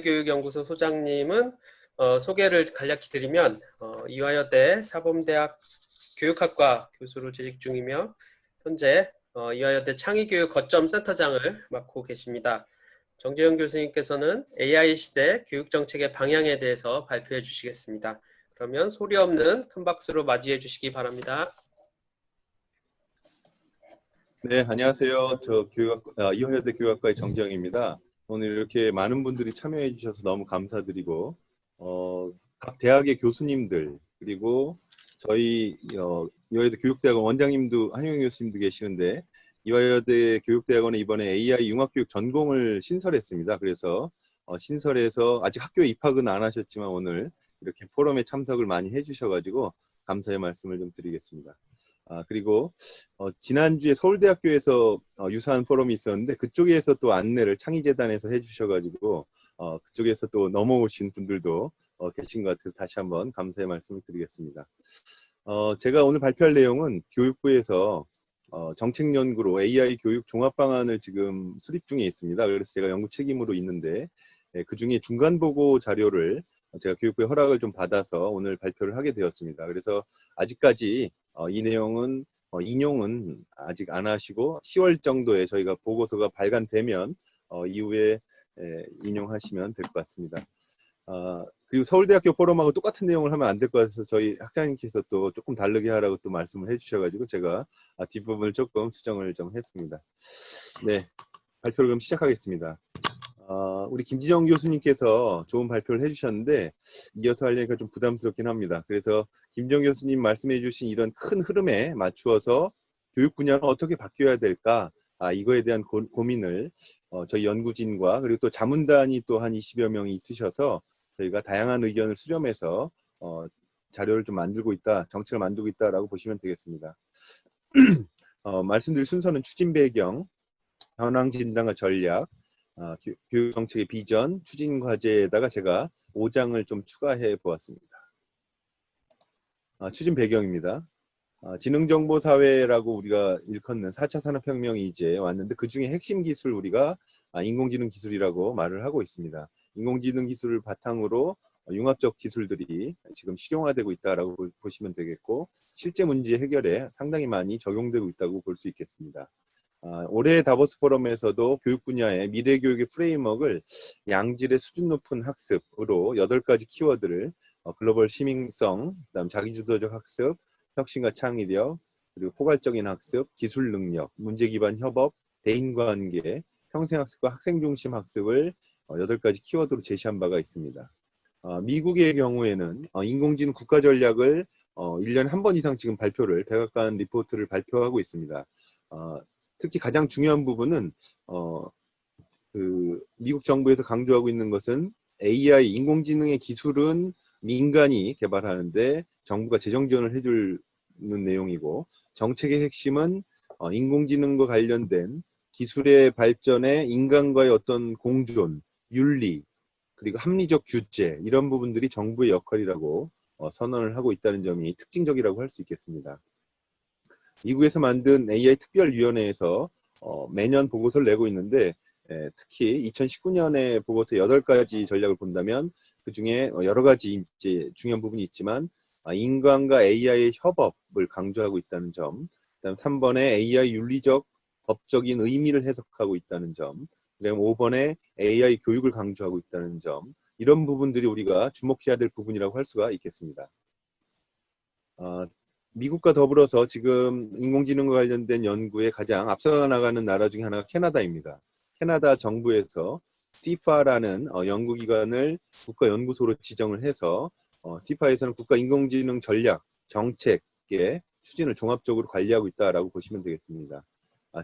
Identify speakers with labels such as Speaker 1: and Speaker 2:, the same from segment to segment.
Speaker 1: 교육연구소 소장님은 소개를 간략히 드리면 이화여대 사범대학 교육학과 교수로 재직 중이며 현재 이화여대 창의교육 거점 센터장을 맡고 계십니다. 정재영 교수님께서는 AI 시대 교육정책의 방향에 대해서 발표해 주시겠습니다. 그러면 소리 없는 큰 박수로 맞이해 주시기 바랍니다.
Speaker 2: 네, 안녕하세요. 저 이화여대 교육학과의 정재영입니다. 오늘 이렇게 많은 분들이 참여해 주셔서 너무 감사드리고 각 대학의 교수님들 그리고 저희 이화여대 교육대학원 원장님도 한용영 교수님도 계시는데 이화여대 교육대학원에 이번에 AI 융합교육 전공을 신설했습니다. 그래서 신설해서 아직 학교에 입학은 안 하셨지만 오늘 이렇게 포럼에 참석을 많이 해주셔가지고 감사의 말씀을 좀 드리겠습니다. 그리고 지난주에 서울대학교에서 유사한 포럼이 있었는데 그쪽에서 또 안내를 창의재단에서 해주셔가지고 그쪽에서 또 넘어오신 분들도 계신 것 같아서 다시 한번 감사의 말씀을 드리겠습니다. 제가 오늘 발표할 내용은 교육부에서 정책연구로 AI 교육 종합방안을 지금 수립 중에 있습니다. 그래서 제가 연구 책임으로 있는데 그중에 중간보고 자료를 제가 교육부의 허락을 좀 받아서 오늘 발표를 하게 되었습니다. 그래서 아직까지 이 내용은 인용은 아직 안 하시고 10월 정도에 저희가 보고서가 발간되면 이후에 인용하시면 될 것 같습니다. 그리고 서울대학교 포럼하고 똑같은 내용을 하면 안 될 것 같아서 저희 학장님께서 또 조금 다르게 하라고 또 말씀을 해주셔가지고 제가 뒷부분을 조금 수정을 좀 했습니다. 네, 발표를 그럼 시작하겠습니다. 우리 김진영 교수님께서 좋은 발표를 해주셨는데 이어서 하려니까 좀 부담스럽긴 합니다. 그래서 김진영 교수님 말씀해 주신 이런 큰 흐름에 맞추어서 교육 분야는 어떻게 바뀌어야 될까 이거에 대한 고민을 저희 연구진과 그리고 또 자문단이 또 한 20여 명이 있으셔서 저희가 다양한 의견을 수렴해서 자료를 좀 만들고 있다, 정책을 만들고 있다라고 보시면 되겠습니다. 말씀드릴 순서는 추진 배경, 현황 진단과 전략, 교육정책의 비전, 추진 과제에다가 제가 5장을 좀 추가해 보았습니다. 추진 배경입니다. 지능정보사회라고 우리가 일컫는 4차 산업혁명이 이제 왔는데 그 중에 핵심 기술 우리가 인공지능 기술이라고 말을 하고 있습니다. 인공지능 기술을 바탕으로 융합적 기술들이 지금 실용화되고 있다라고 보시면 되겠고 실제 문제 해결에 상당히 많이 적용되고 있다고 볼 수 있겠습니다. 올해 다보스 포럼에서도 교육 분야의 미래 교육의 프레임워크를 양질의 수준 높은 학습으로 8가지 키워드를 글로벌 시민성, 그다음 자기주도적 학습, 혁신과 창의력, 그리고 포괄적인 학습, 기술 능력, 문제 기반 협업, 대인관계, 평생학습과 학생중심 학습을 8가지 키워드로 제시한 바가 있습니다. 미국의 경우에는 인공지능 국가전략을 1년에 한 번 이상 지금 백악관 리포트를 발표하고 있습니다. 특히 가장 중요한 부분은 미국 정부에서 강조하고 있는 것은 AI, 인공지능의 기술은 민간이 개발하는데 정부가 재정 지원을 해주는 내용이고 정책의 핵심은 인공지능과 관련된 기술의 발전에 인간과의 어떤 공존, 윤리, 그리고 합리적 규제 이런 부분들이 정부의 역할이라고 선언을 하고 있다는 점이 특징적이라고 할 수 있겠습니다. 미국에서 만든 AI 특별위원회에서 매년 보고서를 내고 있는데 특히 2019년에 보고서 8가지 전략을 본다면 그 중에 여러 가지 이제 중요한 부분이 있지만 인간과 AI의 협업을 강조하고 있다는 점, 그다음 3번에 AI 윤리적 법적인 의미를 해석하고 있다는 점, 그다음 5번에 AI 교육을 강조하고 있다는 점, 이런 부분들이 우리가 주목해야 될 부분이라고 할 수가 있겠습니다. 미국과 더불어서 지금 인공지능과 관련된 연구에 가장 앞서 나가는 나라 중에 하나가 캐나다입니다. 캐나다 정부에서 CIFA라는 연구기관을 국가연구소로 지정을 해서 CIFA에서는 국가인공지능 전략, 정책의 추진을 종합적으로 관리하고 있다라고 보시면 되겠습니다.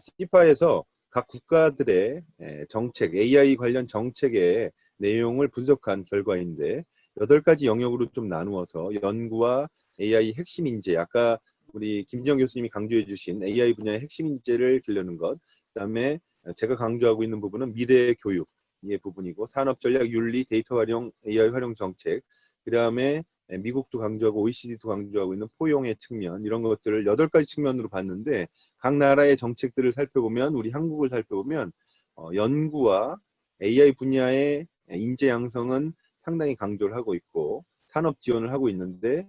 Speaker 2: CIFA에서 각 국가들의 정책, AI 관련 정책의 내용을 분석한 결과인데 8가지 영역으로 좀 나누어서 연구와 AI 핵심 인재, 아까 우리 김지영 교수님이 강조해 주신 AI 분야의 핵심 인재를 기르는 것, 그다음에 제가 강조하고 있는 부분은 미래 교육의 부분이고 산업전략, 윤리, 데이터 활용, AI 활용 정책, 그다음에 미국도 강조하고 OECD도 강조하고 있는 포용의 측면, 이런 것들을 8가지 측면으로 봤는데 각 나라의 정책들을 살펴보면 우리 한국을 살펴보면 연구와 AI 분야의 인재 양성은 상당히 강조를 하고 있고 산업 지원을 하고 있는데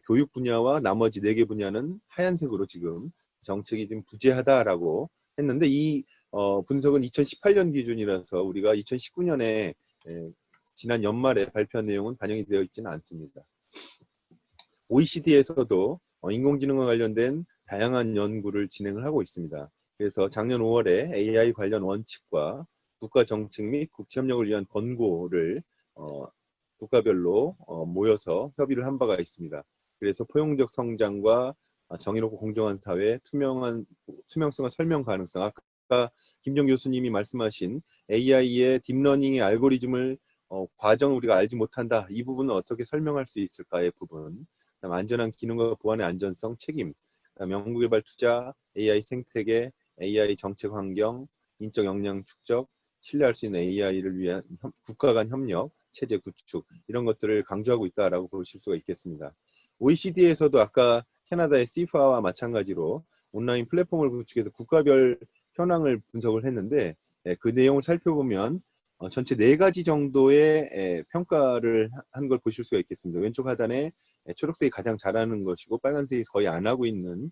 Speaker 2: 교육 분야와 나머지 4개 분야는 하얀색으로 지금 정책이 좀 부재하다라고 했는데 이 분석은 2018년 기준이라서 우리가 2019년에 지난 연말에 발표한 내용은 반영이 되어 있지는 않습니다. OECD에서도 인공지능과 관련된 다양한 연구를 진행을 하고 있습니다. 그래서 작년 5월에 AI 관련 원칙과 국가 정책 및 국제 협력을 위한 권고를 국가별로 모여서 협의를 한 바가 있습니다. 그래서 포용적 성장과 정의롭고 공정한 사회, 투명성과 설명 가능성, 아까 김정 교수님이 말씀하신 AI의 딥러닝의 알고리즘을 과정을 우리가 알지 못한다. 이 부분은 어떻게 설명할 수 있을까의 부분, 그다음 안전한 기능과 보안의 안전성, 책임, 그다음 연구개발 투자, AI 생태계, AI 정책 환경, 인적 역량 축적, 신뢰할 수 있는 AI를 위한 국가 간 협력, 체제 구축 이런 것들을 강조하고 있다라고 보실 수가 있겠습니다. OECD에서도 아까 캐나다의 CIFA와 마찬가지로 온라인 플랫폼을 구축해서 국가별 현황을 분석을 했는데 그 내용을 살펴보면 전체 4가지 정도의 평가를 한 걸 보실 수가 있겠습니다. 왼쪽 하단에 초록색이 가장 잘하는 것이고 빨간색이 거의 안 하고 있는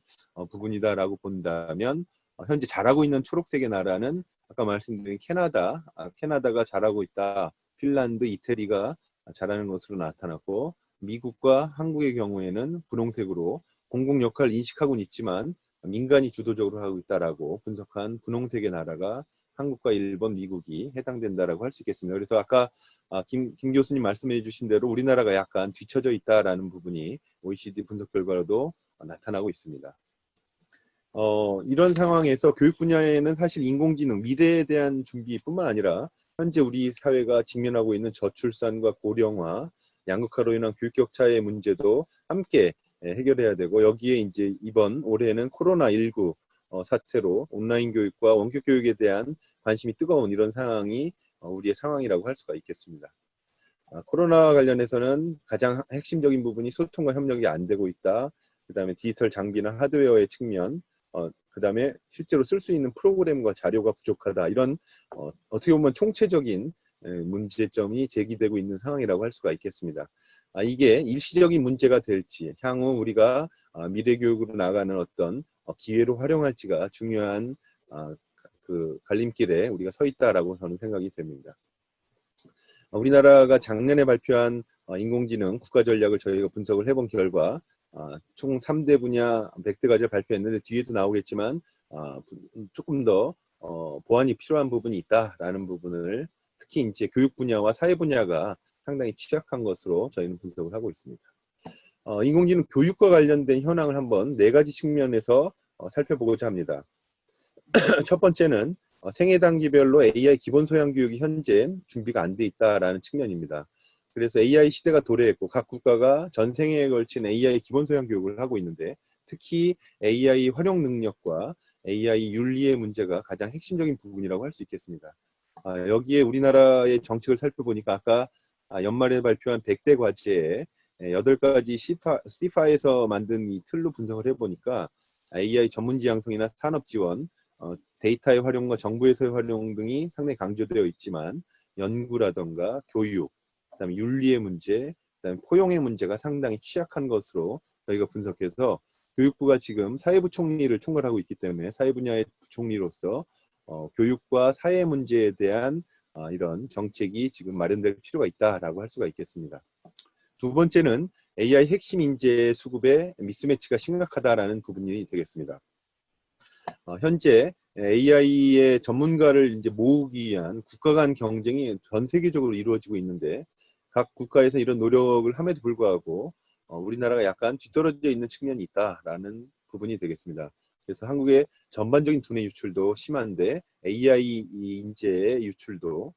Speaker 2: 부분이다라고 본다면 현재 잘하고 있는 초록색의 나라는 아까 말씀드린 캐나다가 잘하고 있다. 핀란드, 이태리가 잘하는 것으로 나타났고 미국과 한국의 경우에는 분홍색으로 공공 역할을 인식하고는 있지만 민간이 주도적으로 하고 있다라고 분석한 분홍색의 나라가 한국과 일본, 미국이 해당된다라고 할 수 있겠습니다. 그래서 아까 김 교수님 말씀해 주신 대로 우리나라가 약간 뒤처져 있다라는 부분이 OECD 분석 결과로도 나타나고 있습니다. 이런 상황에서 교육 분야에는 사실 인공지능, 미래에 대한 준비뿐만 아니라 현재 우리 사회가 직면하고 있는 저출산과 고령화, 양극화로 인한 교육 격차의 문제도 함께 해결해야 되고 여기에 이제 이번 올해는 코로나19 사태로 온라인 교육과 원격 교육에 대한 관심이 뜨거운 이런 상황이 우리의 상황이라고 할 수가 있겠습니다. 코로나 관련해서는 가장 핵심적인 부분이 소통과 협력이 안 되고 있다. 그 다음에 디지털 장비나 하드웨어의 측면, 그 다음에 실제로 쓸 수 있는 프로그램과 자료가 부족하다. 이런 어떻게 보면 총체적인 문제점이 제기되고 있는 상황이라고 할 수가 있겠습니다. 이게 일시적인 문제가 될지 향후 우리가 미래 교육으로 나가는 어떤 기회로 활용할지가 중요한 그 갈림길에 우리가 서 있다라고 저는 생각이 됩니다. 우리나라가 작년에 발표한 인공지능 국가전략을 저희가 분석을 해본 결과 총 3대 분야 100대 과제를 발표했는데 뒤에도 나오겠지만 조금 더 보완이 필요한 부분이 있다라는 부분을 특히 이제 교육 분야와 사회 분야가 상당히 취약한 것으로 저희는 분석을 하고 있습니다. 인공지능 교육과 관련된 현황을 한번 4가지 측면에서 살펴보고자 합니다. 첫 번째는 생애 단기별로 AI 기본 소양 교육이 현재 준비가 안 돼 있다라는 측면입니다. 그래서 AI 시대가 도래했고 각 국가가 전 생애에 걸친 AI 기본 소양 교육을 하고 있는데 특히 AI 활용 능력과 AI 윤리의 문제가 가장 핵심적인 부분이라고 할 수 있겠습니다. 여기에 우리나라의 정책을 살펴보니까 아까 연말에 발표한 100대 과제에 8가지 CIFA에서 만든 이 틀로 분석을 해보니까 AI 전문 지향성이나 산업 지원, 데이터의 활용과 정부에서의 활용 등이 상당히 강조되어 있지만 연구라던가 교육, 그다음에 윤리의 문제, 그다음에 포용의 문제가 상당히 취약한 것으로 저희가 분석해서 교육부가 지금 사회부 총리를 총괄하고 있기 때문에 사회 분야의 부총리로서 교육과 사회 문제에 대한 이런 정책이 지금 마련될 필요가 있다라고 할 수가 있겠습니다. 두 번째는 AI 핵심 인재 수급의 미스매치가 심각하다라는 부분이 되겠습니다. 현재 AI의 전문가를 이제 모으기 위한 국가 간 경쟁이 전 세계적으로 이루어지고 있는데 각 국가에서 이런 노력을 함에도 불구하고 우리나라가 약간 뒤떨어져 있는 측면이 있다라는 부분이 되겠습니다. 그래서 한국의 전반적인 두뇌 유출도 심한데 AI 인재의 유출도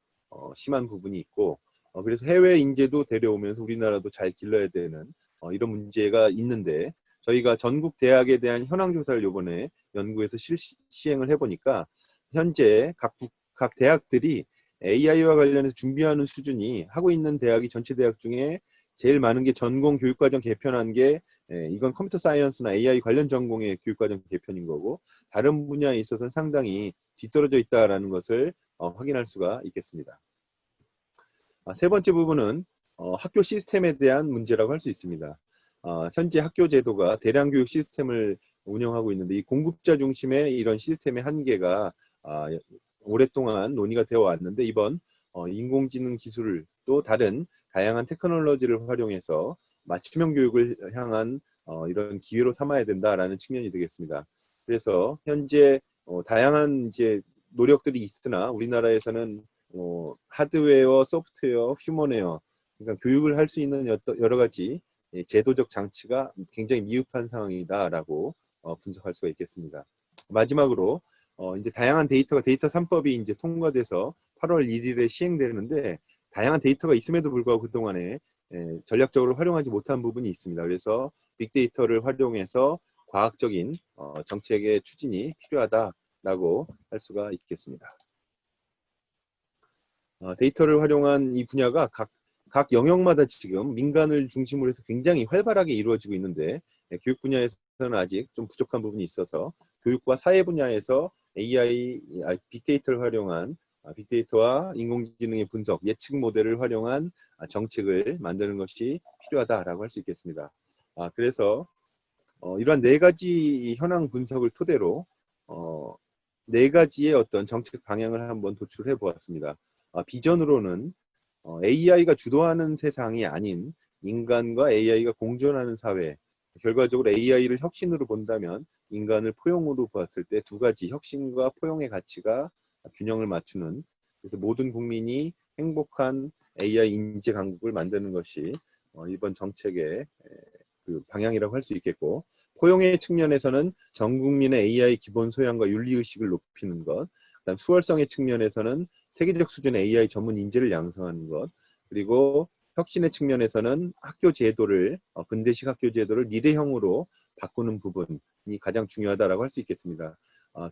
Speaker 2: 심한 부분이 있고 그래서 해외 인재도 데려오면서 우리나라도 잘 길러야 되는 이런 문제가 있는데 저희가 전국 대학에 대한 현황 조사를 이번에 연구해서 시행을 해보니까 현재 각 대학들이 AI와 관련해서 준비하는 수준이 하고 있는 대학이 전체 대학 중에 제일 많은 게 전공 교육과정 개편한 게 이건 컴퓨터 사이언스나 AI 관련 전공의 교육과정 개편인 거고 다른 분야에 있어서는 상당히 뒤떨어져 있다라는 것을 확인할 수가 있겠습니다. 세 번째 부분은 학교 시스템에 대한 문제라고 할 수 있습니다. 현재 학교 제도가 대량 교육 시스템을 운영하고 있는데 이 공급자 중심의 이런 시스템의 한계가 오랫동안 논의가 되어 왔는데 이번 인공지능 기술을 또 다른 다양한 테크놀로지를 활용해서 맞춤형 교육을 향한 이런 기회로 삼아야 된다라는 측면이 되겠습니다. 그래서 현재 다양한 이제 노력들이 있으나 우리나라에서는 하드웨어, 소프트웨어, 휴먼웨어, 그러니까 교육을 할 수 있는 여러 가지 제도적 장치가 굉장히 미흡한 상황이다라고 분석할 수가 있겠습니다. 마지막으로 이제 다양한 데이터 3법이 이제 통과돼서 8월 1일에 시행되는데 다양한 데이터가 있음에도 불구하고 그동안에 전략적으로 활용하지 못한 부분이 있습니다. 그래서 빅데이터를 활용해서 과학적인 정책의 추진이 필요하다라고 할 수가 있겠습니다. 데이터를 활용한 이 분야가 각 영역마다 지금 민간을 중심으로 해서 굉장히 활발하게 이루어지고 있는데 교육 분야에서는 아직 좀 부족한 부분이 있어서 교육과 사회 분야에서 AI, 빅데이터를 활용한 빅데이터와 인공지능의 분석, 예측 모델을 활용한 정책을 만드는 것이 필요하다라고 할 수 있겠습니다. 그래서 이러한 네 가지 현황 분석을 토대로 네 가지의 어떤 정책 방향을 한번 도출해 보았습니다. 비전으로는 AI가 주도하는 세상이 아닌 인간과 AI가 공존하는 사회, 결과적으로 AI를 혁신으로 본다면 인간을 포용으로 봤을 때 두 가지 혁신과 포용의 가치가 균형을 맞추는, 그래서 모든 국민이 행복한 AI 인재 강국을 만드는 것이 이번 정책의 그 방향이라고 할 수 있겠고, 포용의 측면에서는 전 국민의 AI 기본 소양과 윤리의식을 높이는 것, 그다음 수월성의 측면에서는 세계적 수준의 AI 전문 인재를 양성하는 것, 그리고 혁신의 측면에서는 학교 제도를 근대식 학교 제도를 미래형으로 바꾸는 부분이 가장 중요하다라고 할 수 있겠습니다.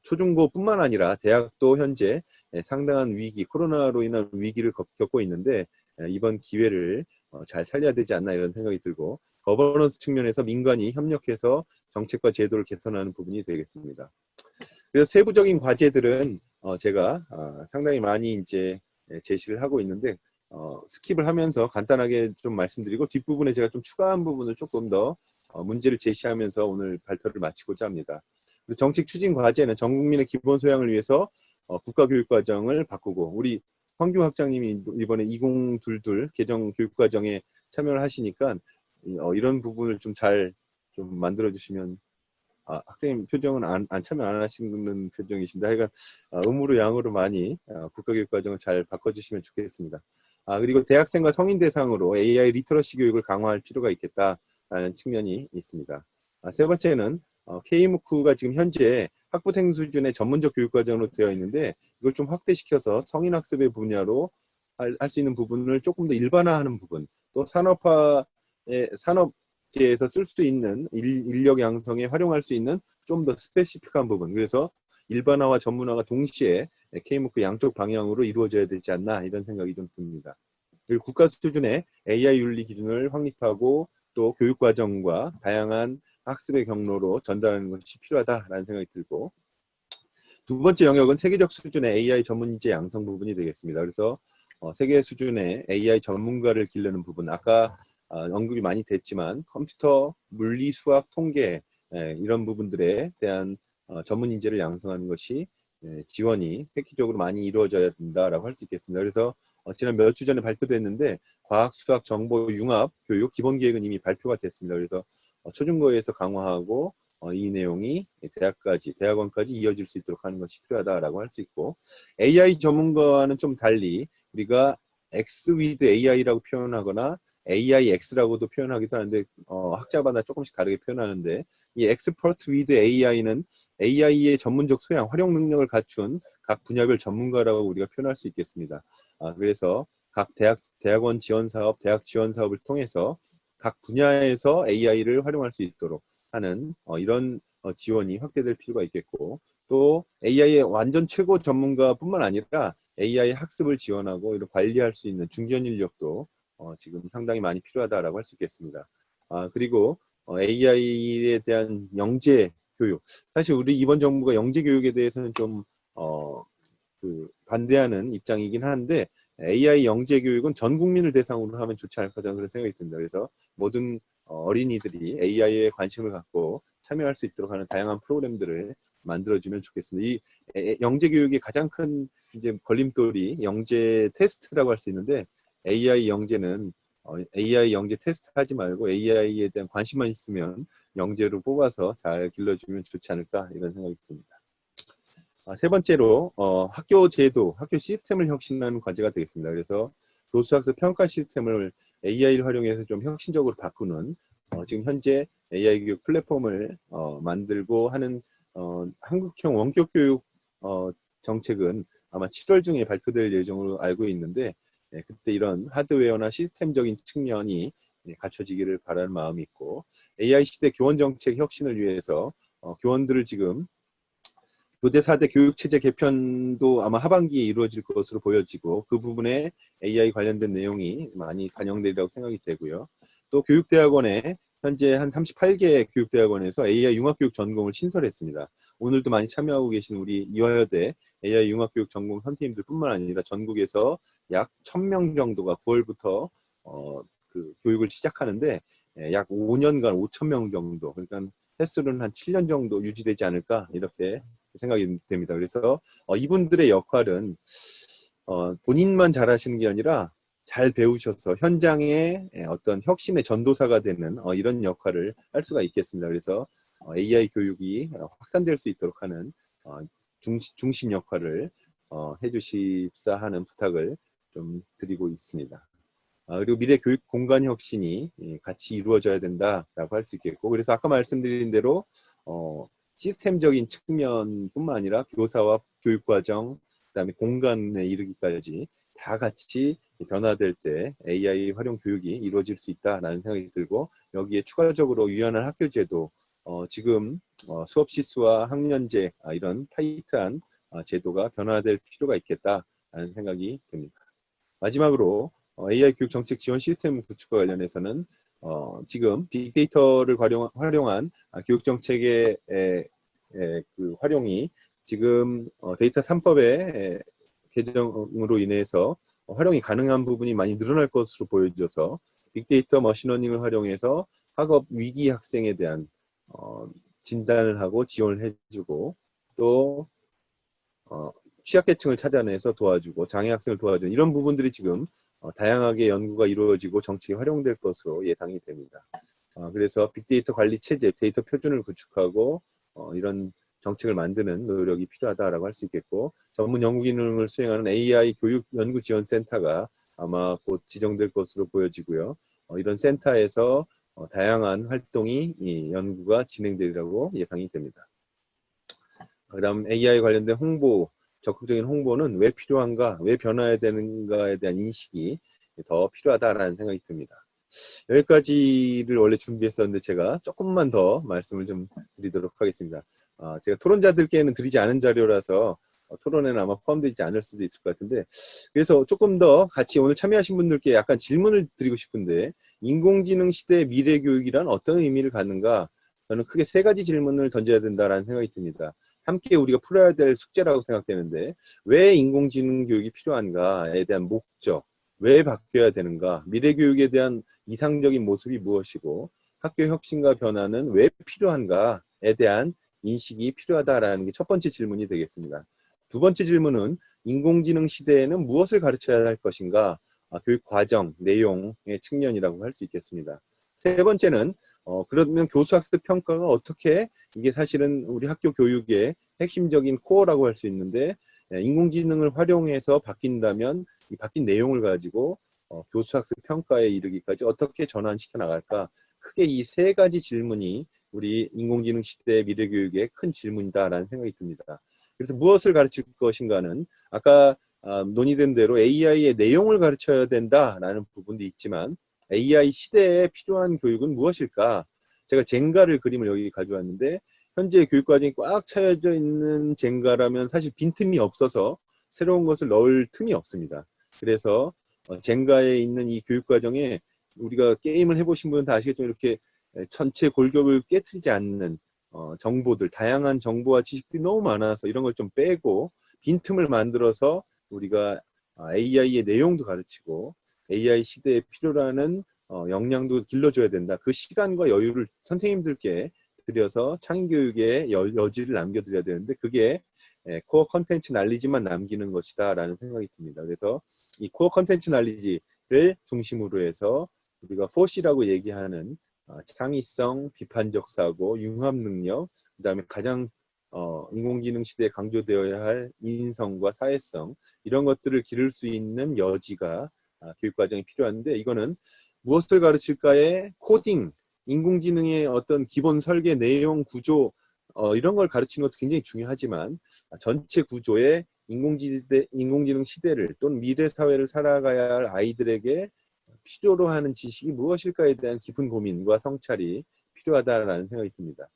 Speaker 2: 초중고뿐만 아니라 대학도 현재 상당한 위기, 코로나로 인한 위기를 겪고 있는데 이번 기회를 잘 살려야 되지 않나 이런 생각이 들고, 거버넌스 측면에서 민간이 협력해서 정책과 제도를 개선하는 부분이 되겠습니다. 그래서 세부적인 과제들은 제가 상당히 많이 이제 제시를 하고 있는데 스킵을 하면서 간단하게 좀 말씀드리고 뒷부분에 제가 좀 추가한 부분을 조금 더 문제를 제시하면서 오늘 발표를 마치고자 합니다. 정책 추진 과제는 전 국민의 기본 소양을 위해서 국가교육과정을 바꾸고, 우리 황교 학장님이 이번에 2022 개정 교육과정에 참여를 하시니까 이런 부분을 좀 잘 좀 만들어 주시면, 학생님 표정은 안 참여 안 하시는 표정이신데 하여간 음으로 양으로 많이 국가교육과정을 잘 바꿔주시면 좋겠습니다. 그리고 대학생과 성인 대상으로 AI 리터러시 교육을 강화할 필요가 있겠다라는 측면이 있습니다. 세 번째는 K무크가 지금 현재 학부생 수준의 전문적 교육과정으로 되어 있는데 이걸 좀 확대시켜서 성인학습의 분야로 할 수 있는 부분을 조금 더 일반화하는 부분, 또 산업계에서 쓸 수 있는 인력 양성에 활용할 수 있는 좀 더 스페시픽한 부분, 그래서 일반화와 전문화가 동시에 K무크 양쪽 방향으로 이루어져야 되지 않나 이런 생각이 좀 듭니다. 그리고 국가 수준의 AI 윤리 기준을 확립하고 또 교육과정과 다양한 학습의 경로로 전달하는 것이 필요하다라는 생각이 들고, 두 번째 영역은 세계적 수준의 AI 전문 인재 양성 부분이 되겠습니다. 그래서 세계 수준의 AI 전문가를 기르는 부분, 아까 언급이 많이 됐지만 컴퓨터, 물리, 수학, 통계 이런 부분들에 대한 전문 인재를 양성하는 것이 지원이 획기적으로 많이 이루어져야 된다라고 할 수 있겠습니다. 그래서 지난 몇 주 전에 발표됐는데 과학, 수학, 정보, 융합, 교육 기본계획은 이미 발표가 됐습니다. 그래서 초중고에서 강화하고 이 내용이 대학원까지 이어질 수 있도록 하는 것이 필요하다라고 할 수 있고, AI 전문가와는 좀 달리 우리가 X with AI라고 표현하거나 AIX라고도 표현하기도 하는데 학자마다 조금씩 다르게 표현하는데, 이 Expert with AI는 AI의 전문적 소양, 활용 능력을 갖춘 각 분야별 전문가라고 우리가 표현할 수 있겠습니다. 그래서 각 대학원 지원 사업, 대학 지원 사업을 통해서 각 분야에서 AI를 활용할 수 있도록 하는 이런 지원이 확대될 필요가 있겠고, 또 AI의 완전 최고 전문가뿐만 아니라 AI 학습을 지원하고 이런 관리할 수 있는 중견 인력도 지금 상당히 많이 필요하다라고 할 수 있겠습니다. 그리고 AI에 대한 영재 교육, 사실 우리 이번 정부가 영재 교육에 대해서는 좀 반대하는 입장이긴 한데 AI 영재 교육은 전 국민을 대상으로 하면 좋지 않을까 저는 그런 생각이 듭니다. 그래서 모든 어린이들이 AI에 관심을 갖고 참여할 수 있도록 하는 다양한 프로그램들을 만들어주면 좋겠습니다. 이 영재 교육의 가장 큰 이제 걸림돌이 영재 테스트라고 할 수 있는데 AI 영재는 AI 영재 테스트 하지 말고 AI에 대한 관심만 있으면 영재로 뽑아서 잘 길러주면 좋지 않을까 이런 생각이 듭니다. 세 번째로 학교 제도, 학교 시스템을 혁신하는 과제가 되겠습니다. 그래서 교수학습 평가 시스템을 AI를 활용해서 좀 혁신적으로 바꾸는 지금 현재 AI 교육 플랫폼을 만들고 하는 한국형 원격 교육 정책은 아마 7월 중에 발표될 예정으로 알고 있는데 그때 이런 하드웨어나 시스템적인 측면이 갖춰지기를 바라는 마음이 있고 AI 시대 교원 정책 혁신을 위해서 교원들을 지금 교대 4대 교육체제 개편도 아마 하반기에 이루어질 것으로 보여지고 그 부분에 AI 관련된 내용이 많이 반영되리라고 생각이 되고요. 또 교육대학원에 현재 한 38개 교육대학원에서 AI 융합교육 전공을 신설했습니다. 오늘도 많이 참여하고 계신 우리 이화여대 AI 융합교육 전공 선생님들 뿐만 아니라 전국에서 약 1000명 정도가 9월부터 그 교육을 시작하는데 약 5년간 5000명 정도 그러니까 횟수는 한 7년 정도 유지되지 않을까 이렇게 생각이 됩니다. 그래서 이분들의 역할은 본인만 잘하시는 게 아니라 잘 배우셔서 현장의 어떤 혁신의 전도사가 되는 이런 역할을 할 수가 있겠습니다. 그래서 AI 교육이 확산될 수 있도록 하는 중심 역할을 해주십사 하는 부탁을 좀 드리고 있습니다. 그리고 미래 교육 공간 혁신이 같이 이루어져야 된다라고 할 수 있겠고 그래서 아까 말씀드린 대로 시스템적인 측면뿐만 아니라 교사와 교육과정 그다음에 공간에 이르기까지 다 같이 변화될 때 AI 활용 교육이 이루어질 수 있다라는 생각이 들고 여기에 추가적으로 유연한 학교제도 지금 수업 시수와 학년제 이런 타이트한 제도가 변화될 필요가 있겠다라는 생각이 듭니다. 마지막으로 AI 교육 정책 지원 시스템 구축과 관련해서는 지금 빅데이터를 활용한 교육 정책의 그 활용이 지금 데이터 3법의 개정으로 인해서 활용이 가능한 부분이 많이 늘어날 것으로 보여져서 빅데이터 머신러닝을 활용해서 학업 위기 학생에 대한 진단을 하고 지원을 해주고 또 취약계층을 찾아내서 도와주고 장애 학생을 도와주는 이런 부분들이 지금 다양하게 연구가 이루어지고 정책이 활용될 것으로 예상이 됩니다. 그래서 빅데이터 관리 체제, 데이터 표준을 구축하고 이런 정책을 만드는 노력이 필요하다라고 할 수 있겠고 전문 연구 기능을 수행하는 AI 교육 연구 지원 센터가 아마 곧 지정될 것으로 보여지고요. 이런 센터에서 다양한 활동이 연구가 진행되리라고 예상이 됩니다. 그다음 AI 관련된 홍보, 적극적인 홍보는 왜 필요한가, 왜 변화해야 되는가에 대한 인식이 더 필요하다라는 생각이 듭니다. 여기까지를 원래 준비했었는데 제가 조금만 더 말씀을 좀 드리도록 하겠습니다. 제가 토론자들께는 드리지 않은 자료라서 토론에는 아마 포함되지 않을 수도 있을 것 같은데 그래서 조금 더 같이 오늘 참여하신 분들께 약간 질문을 드리고 싶은데 인공지능 시대의 미래 교육이란 어떤 의미를 갖는가 저는 크게 세 가지 질문을 던져야 된다라는 생각이 듭니다. 함께 우리가 풀어야 될 숙제라고 생각되는데 왜 인공지능 교육이 필요한가에 대한 목적 왜 바뀌어야 되는가 미래 교육에 대한 이상적인 모습이 무엇이고 학교 혁신과 변화는 왜 필요한가에 대한 인식이 필요하다라는 게 첫 번째 질문이 되겠습니다. 두 번째 질문은 인공지능 시대에는 무엇을 가르쳐야 할 것인가 교육 과정, 내용의 측면이라고 할 수 있겠습니다. 세 번째는 그러면 교수학습 평가가 어떻게 이게 사실은 우리 학교 교육의 핵심적인 코어라고 할 수 있는데 인공지능을 활용해서 바뀐다면 이 바뀐 내용을 가지고 교수학습 평가에 이르기까지 어떻게 전환시켜 나갈까 크게 이 세 가지 질문이 우리 인공지능 시대의 미래교육의 큰 질문이다라는 생각이 듭니다. 그래서 무엇을 가르칠 것인가는 아까 논의된 대로 AI의 내용을 가르쳐야 된다라는 부분도 있지만 AI 시대에 필요한 교육은 무엇일까? 제가 젠가를 그림을 여기 가져왔는데 현재 교육과정이 꽉 차여져 있는 젠가라면 사실 빈틈이 없어서 새로운 것을 넣을 틈이 없습니다. 그래서 젠가에 있는 이 교육과정에 우리가 게임을 해보신 분은 다 아시겠지만 이렇게 전체 골격을 깨트리지 않는 정보들, 다양한 정보와 지식들이 너무 많아서 이런 걸 좀 빼고 빈틈을 만들어서 우리가 AI의 내용도 가르치고 AI 시대에 필요로 하는 역량도 길러줘야 된다. 그 시간과 여유를 선생님들께 들여서 창의교육에 여지를 남겨드려야 되는데 그게 코어 컨텐츠 날리지만 남기는 것이다 라는 생각이 듭니다. 그래서 이 코어 컨텐츠 날리지를 중심으로 해서 우리가 4C라고 얘기하는 창의성, 비판적 사고, 융합 능력, 그 다음에 가장 인공지능 시대에 강조되어야 할 인성과 사회성 이런 것들을 기를 수 있는 여지가 교육과정이 필요한데 이거는 무엇을 가르칠까에 코딩, 인공지능의 어떤 기본 설계, 내용, 구조 이런 걸 가르치는 것도 굉장히 중요하지만 전체 구조의 인공지능 시대를 또는 미래 사회를 살아가야 할 아이들에게 필요로 하는 지식이 무엇일까에 대한 깊은 고민과 성찰이 필요하다라는 생각이 듭니다.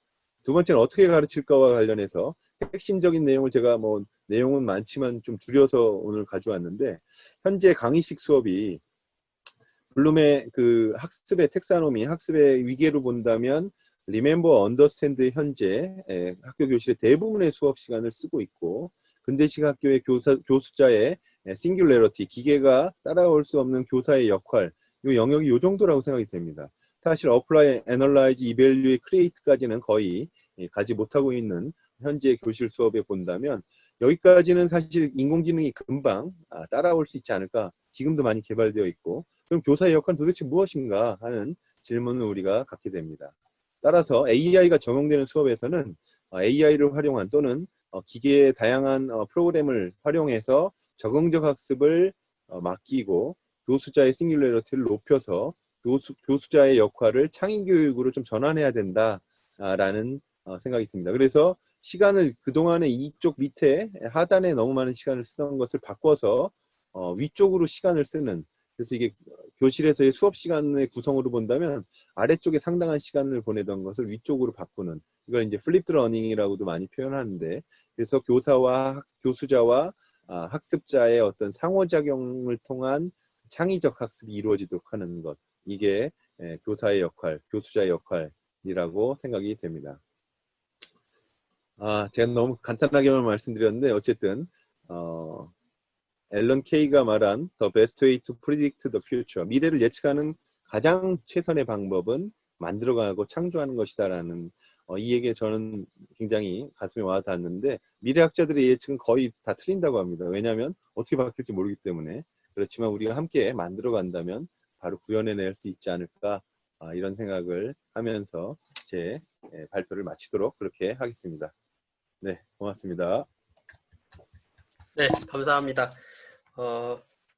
Speaker 2: 두 번째는 어떻게 가르칠까와 관련해서 핵심적인 내용을 제가 뭐 내용은 많지만 좀 줄여서 오늘 가져왔는데 현재 강의식 수업이 블룸의 그 학습의 텍사노미, 학습의 위계로 본다면 리멤버 언더스탠드의 현재 학교 교실의 대부분의 수업 시간을 쓰고 있고 근대식 학교의 교수자의 싱귤레러티, 기계가 따라올 수 없는 교사의 역할, 이 영역이 이 정도라고 생각이 됩니다. 사실 어플라이, 애널라이즈, 이밸류에 크리에이트까지는 거의 가지 못하고 있는 현재 교실 수업에 본다면 여기까지는 사실 인공지능이 금방 따라올 수 있지 않을까. 지금도 많이 개발되어 있고 그럼 교사의 역할은 도대체 무엇인가 하는 질문을 우리가 갖게 됩니다. 따라서 AI가 적용되는 수업에서는 AI를 활용한 또는 기계의 다양한 프로그램을 활용해서 적응적 학습을 맡기고 교수자의 싱귤러리티를 높여서 교수자의 역할을 창의교육으로 좀 전환해야 된다라는 생각이 듭니다. 그래서 시간을 그동안에 이쪽 밑에 하단에 너무 많은 시간을 쓰던 것을 바꿔서 위쪽으로 시간을 쓰는 그래서 이게 교실에서의 수업 시간의 구성으로 본다면 아래쪽에 상당한 시간을 보내던 것을 위쪽으로 바꾸는 이걸 이제 플립드 러닝이라고도 많이 표현하는데 그래서 교수자와 학습자의 어떤 상호작용을 통한 창의적 학습이 이루어지도록 하는 것 이게 교사의 역할, 교수자의 역할이라고 생각이 됩니다. 제가 너무 간단하게만 말씀드렸는데 어쨌든 앨런 케이가 말한 The best way to predict the future 미래를 예측하는 가장 최선의 방법은 만들어가고 창조하는 것이다라는 이 얘기에 저는 굉장히 가슴에 와닿았는데 미래학자들의 예측은 거의 다 틀린다고 합니다. 왜냐하면 어떻게 바뀔지 모르기 때문에 그렇지만 우리가 함께 만들어간다면 바로 구현해낼 수 있지 않을까 이런 생각을 하면서 제 발표를 마치도록 그렇게 하겠습니다. 네, 고맙습니다.
Speaker 1: 네, 감사합니다.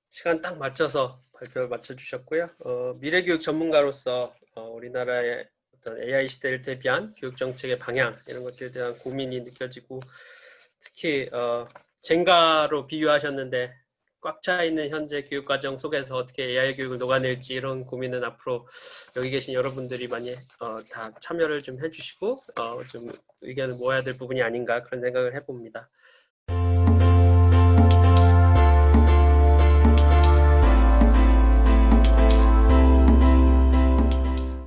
Speaker 1: 시간 딱 맞춰서 발표를 마쳐주셨고요. 미래교육 전문가로서 우리나라의 어떤 AI 시대를 대비한 교육 정책의 방향 이런 것들에 대한 고민이 느껴지고 특히 젠가로 비유하셨는데 꽉 차 있는 현재 교육과정 속에서 어떻게 AI 교육을 녹아낼지 이런 고민은 앞으로 여기 계신 여러분들이 많이 다 참여를 좀 해주시고 좀 의견을 모아야 될 부분이 아닌가 그런 생각을 해봅니다.